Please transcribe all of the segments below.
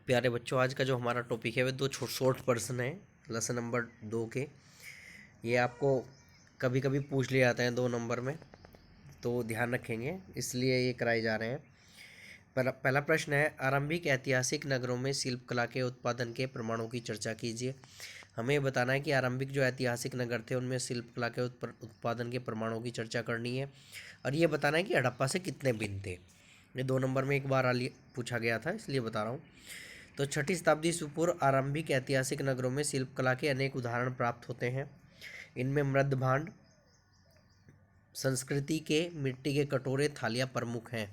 प्यारे बच्चों, आज का जो हमारा टॉपिक है वह दो शॉर्ट पर्सन है लेसन नंबर 2 के। ये आपको कभी कभी पूछ लिए जाते हैं 2 नंबर में, तो ध्यान रखेंगे इसलिए ये कराए जा रहे हैं। पहला प्रश्न है, आरंभिक ऐतिहासिक नगरों में शिल्पकला के उत्पादन के प्रमाणों की चर्चा कीजिए। हमें ये बताना है कि आरंभिक जो ऐतिहासिक नगर थे उनमें शिल्पकला के उत्पादन के प्रमाणों की चर्चा करनी है, और ये बताना है कि हड़प्पा से कितने भिन्न थे। ये 2 नंबर में एक बार पूछा गया था, इसलिए बता रहा हूँ। तो 6ठी शताब्दी से पूर्व आरंभिक ऐतिहासिक नगरों में शिल्पकला के अनेक उदाहरण प्राप्त होते हैं। इनमें मृद भांड संस्कृति के मिट्टी के कटोरे थालियाँ प्रमुख हैं।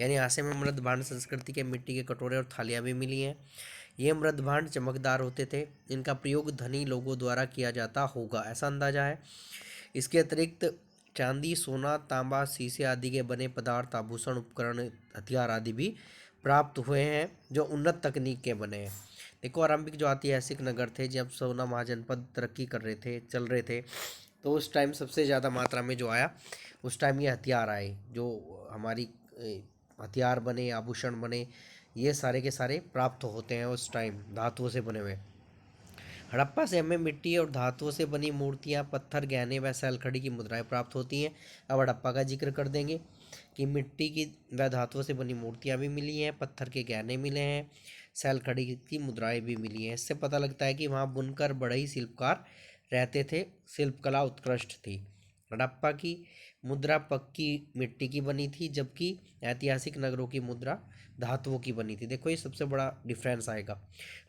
यानी यहाँ से हमें मृद भांड संस्कृति के मिट्टी के कटोरे और थालियाँ भी मिली हैं। ये मृद भांड चमकदार होते थे, इनका प्रयोग धनी लोगों द्वारा किया जाता होगा, ऐसा अंदाजा है। इसके अतिरिक्त चांदी, सोना, तांबा, शीशे आदि के बने पदार्थ, आभूषण, उपकरण, हथियार आदि भी प्राप्त हुए हैं जो उन्नत तकनीक के बने हैं। देखो, आरंभिक जो ऐतिहासिक नगर थे, जब सोना महाजनपद तरक्की कर रहे थे, चल रहे थे, तो उस टाइम सबसे ज़्यादा मात्रा में जो आया उस टाइम ये हथियार आए, जो हमारी हथियार बने, आभूषण बने, ये सारे के सारे प्राप्त होते हैं उस टाइम धातुओं से बने हुए। हड़प्पा से हमें मिट्टी और धातुओं से बनी मूर्तियाँ, पत्थर, गहने व सैलखड़ी की मुद्राएं प्राप्त होती हैं। अब हड़प्पा का जिक्र कर देंगे कि मिट्टी की व धातुओं से बनी मूर्तियाँ भी मिली हैं, पत्थर के गहने मिले हैं, सैलखड़ी की मुद्राएं भी मिली हैं। इससे पता लगता है कि वहाँ बुनकर बढ़ई शिल्पकार रहते थे, शिल्पकला उत्कृष्ट थी। हड़प्पा की मुद्रा पक्की मिट्टी की बनी थी, जबकि ऐतिहासिक नगरों की मुद्रा धातुओं की बनी थी। देखो, ये सबसे बड़ा डिफरेंस आएगा।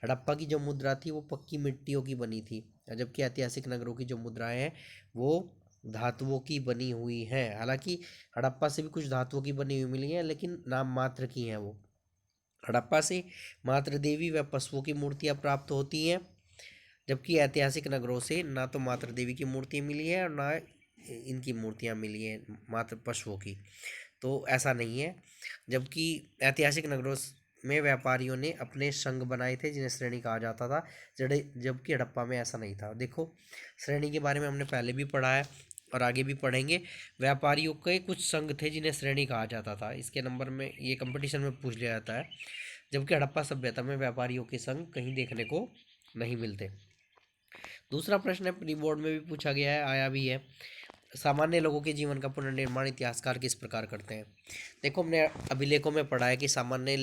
हड़प्पा की जो मुद्रा थी वो पक्की मिट्टियों की बनी थी, जबकि ऐतिहासिक नगरों की जो मुद्राएं हैं वो धातुओं की बनी हुई हैं। हालांकि हड़प्पा से भी कुछ धातुओं की बनी हुई मिली हैं, लेकिन नाम मात्र की हैं वो। हड़प्पा से मात्र देवी व पशुओं की मूर्तियाँ प्राप्त होती हैं, जबकि ऐतिहासिक नगरों से ना तो मात्र देवी की मूर्ति मिली है और ना इनकी मूर्तियाँ मिली हैं मात्र पशुओं की। तो ऐसा नहीं है। जबकि ऐतिहासिक नगरों में व्यापारियों ने अपने संघ बनाए थे जिन्हें श्रेणी कहा जाता था, जबकि हड़प्पा में ऐसा नहीं था। देखो, श्रेणी के बारे में हमने पहले भी पढ़ा है और आगे भी पढ़ेंगे। व्यापारियों के कुछ संघ थे जिन्हें श्रेणी कहा जाता था, इसके नंबर में ये कंपटीशन में पूछ लिया जाता है। जबकि हड़प्पा सभ्यता में व्यापारियों के संघ कहीं देखने को नहीं मिलते। दूसरा प्रश्न है, प्री बोर्ड में भी पूछा गया है, आया भी है। सामान्य लोगों के जीवन का पुनर्निर्माण इतिहासकार किस प्रकार करते हैं। देखो, हमने अभिलेखों में पढ़ा है कि सामान्य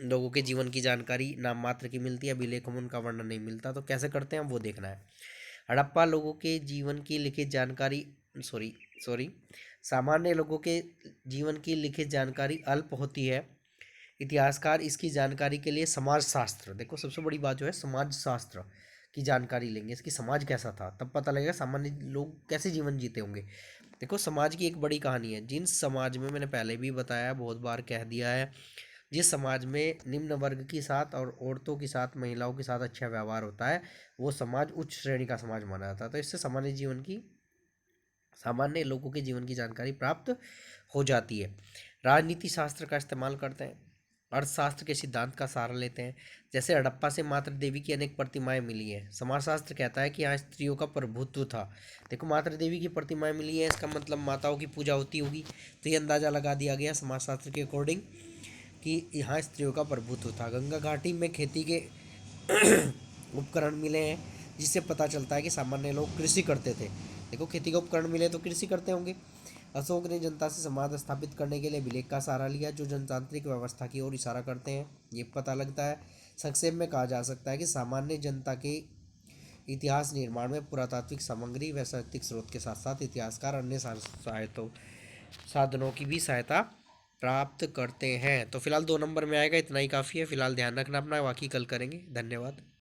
लोगों के जीवन की जानकारी नाम मात्र की मिलती है, अभिलेखों में उनका वर्णन नहीं मिलता। तो कैसे करते हैं वो देखना है। हड़प्पा लोगों के जीवन की लिखित जानकारी सॉरी सामान्य लोगों के जीवन की लिखित जानकारी अल्प होती है। इतिहासकार इसकी जानकारी के लिए समाज शास्त्र, देखो सबसे बड़ी बात जो है समाज शास्त्र की जानकारी लेंगे, इसकी समाज कैसा था, तब पता लगेगा सामान्य लोग कैसे जीवन जीते होंगे। देखो, समाज की एक बड़ी कहानी है। जिन समाज में, मैंने पहले भी बताया, बहुत बार कह दिया है, जिस समाज में निम्न वर्ग के साथ और औरतों के साथ, महिलाओं के साथ अच्छा व्यवहार होता है, वो समाज उच्च श्रेणी का समाज माना जाता है। तो इससे सामान्य लोगों के जीवन की जानकारी प्राप्त हो जाती है। राजनीति शास्त्र का इस्तेमाल करते हैं, अर्थशास्त्र के सिद्धांत का सहारा लेते हैं। जैसे हड़प्पा से मात्र देवी की अनेक प्रतिमाएं मिली हैं, समाजशास्त्र कहता है कि यहाँ स्त्रियों का प्रभुत्व था। देखो, मात्र देवी की प्रतिमाएं मिली है, इसका मतलब माताओं की पूजा होती होगी। तो ये अंदाजा लगा दिया गया समाजशास्त्र के अकॉर्डिंग कि यहाँ स्त्रियों का प्रभुत्व था। गंगा घाटी में खेती के उपकरण मिले हैं, जिससे पता चलता है कि सामान्य लोग कृषि करते थे। देखो, खेती के उपकरण मिले तो कृषि करते होंगे। अशोक ने जनता से संवाद स्थापित करने के लिए अभिलेख का सहारा लिया, जो जनतांत्रिक व्यवस्था की ओर इशारा करते हैं, ये पता लगता है। संक्षेप में कहा जा सकता है कि सामान्य जनता के इतिहास निर्माण में पुरातात्विक सामग्री व साहित्यिक स्रोत के साथ साथ इतिहासकार अन्य साधनों की भी सहायता प्राप्त करते हैं। तो फिलहाल 2 नंबर में आएगा, इतना ही काफ़ी है। फिलहाल ध्यान रखना अपना, बाकी कल करेंगे। धन्यवाद।